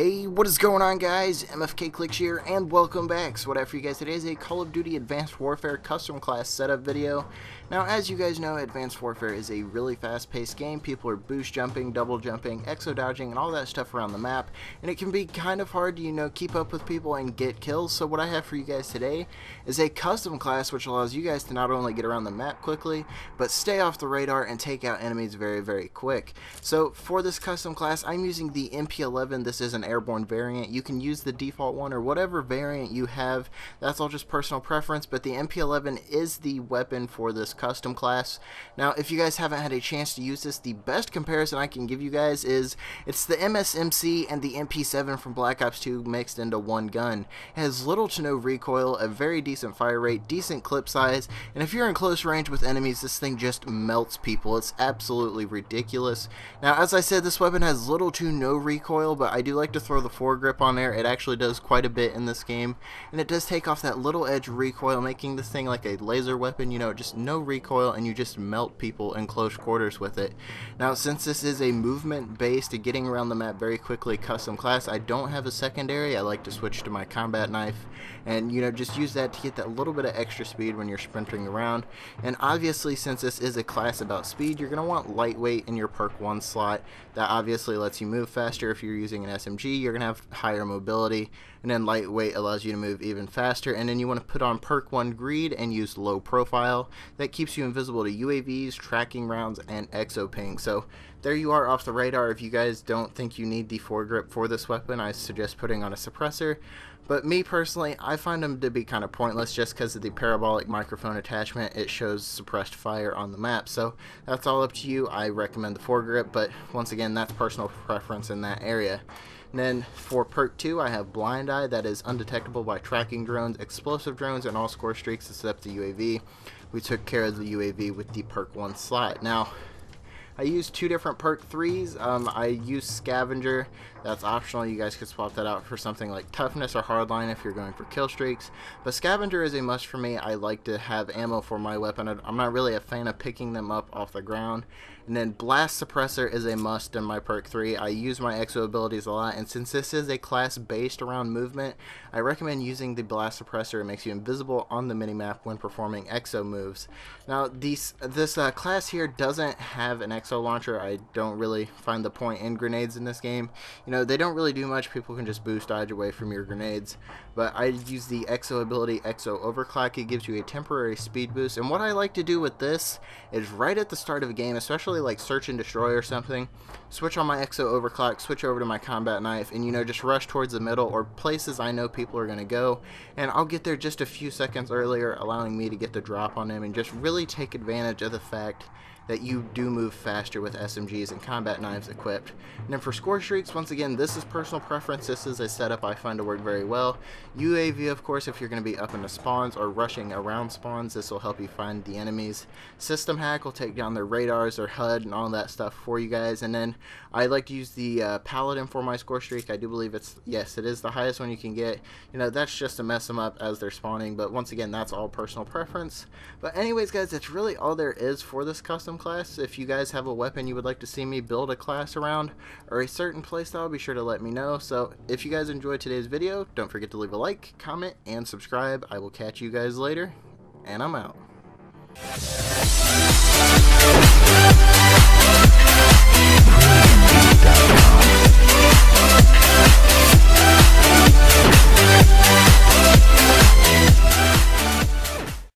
Hey, what is going on, guys? MFK Clicks here, and welcome back. So what I have for you guys today is a Call of Duty Advanced Warfare custom class setup video. Now, as you guys know, Advanced Warfare is a really fast-paced game. People are boost jumping, double jumping, exo dodging, and all that stuff around the map, and it can be kind of hard to, keep up with people and get kills. So what I have for you guys today is a custom class which allows you guys to not only get around the map quickly, but stay off the radar and take out enemies very, very quick. So for this custom class, I'm using the MP11. This is an airborne variant. You can use the default one or whatever variant you have. That's all just personal preference, but the MP11 is the weapon for this custom class. Now, if you guys haven't had a chance to use this, the best comparison I can give you guys is it's the MSMC and the MP7 from Black Ops 2 mixed into one gun. It has little to no recoil, a very decent fire rate, decent clip size, and if you're in close range with enemies, this thing just melts people. It's absolutely ridiculous. Now, as I said, this weapon has little to no recoil, but I do like to throw the foregrip on there. It actually does quite a bit in this game, and it does take off that little edge recoil, making this thing like a laser weapon. Just no recoil, and you just melt people in close quarters with it. Now, since this is a movement based getting around the map very quickly custom class, I don't have a secondary. I like to switch to my combat knife and just use that to get that little bit of extra speed when you're sprinting around. And obviously, since this is a class about speed, you're going to want lightweight in your perk 1 slot. That obviously lets you move faster. If you're using an SMG, you're going to have higher mobility, and then lightweight allows you to move even faster. And then you want to put on perk 1 greed and use low profile. That keeps you invisible to UAVs, tracking rounds, and exo ping. So there you are off the radar. If you guys don't think you need the foregrip for this weapon, I suggest putting on a suppressor. But me personally, I find them to be kind of pointless just because of the parabolic microphone attachment. It shows suppressed fire on the map. So that's all up to you. I recommend the foregrip, but once again, that's personal preference in that area. And then for perk 2, I have Blind Eye. That is undetectable by tracking drones, explosive drones, and all score streaks except the UAV. We took care of the UAV with the perk 1 slot. Now, I used 2 different perk 3s. I used Scavenger. That's optional. You guys could swap that out for something like Toughness or Hardline if you're going for kill streaks. But Scavenger is a must for me. I like to have ammo for my weapon. I'm not really a fan of picking them up off the ground. And then Blast Suppressor is a must in my perk 3. I use my exo abilities a lot, and since this is a class based around movement, I recommend using the Blast Suppressor. It makes you invisible on the minimap when performing exo moves. Now, this class here doesn't have an exo launcher. I don't really find the point in grenades in this game. They don't really do much. People can just boost dodge away from your grenades. But I use the exo ability, Exo Overclock. It gives you a temporary speed boost. And what I like to do with this is right at the start of a game, especially like search and destroy or something, switch on my Exo Overclock, switch over to my combat knife, and just rush towards the middle or places I know people are going to go. And I'll get there just a few seconds earlier, allowing me to get the drop on them and just really take advantage of the fact that you do move faster with SMGs and combat knives equipped. And then for score streaks, once again, this is personal preference. This is a setup I find to work very well. UAV, of course, if you're going to be up in the spawns or rushing around spawns, this will help you find the enemies. System hack will take down their radars, their HUD, and all that stuff for you guys. And then I like to use the Paladin for my score streak. I do believe it is the highest one you can get. That's just to mess them up as they're spawning, but once again, that's all personal preference. But anyways, guys, that's really all there is for this custom class. If you guys have a weapon you would like to see me build a class around or a certain playstyle, be sure to let me know. So if you guys enjoyed today's video, don't forget to leave a like, comment, and subscribe. I will catch you guys later, and I'm out.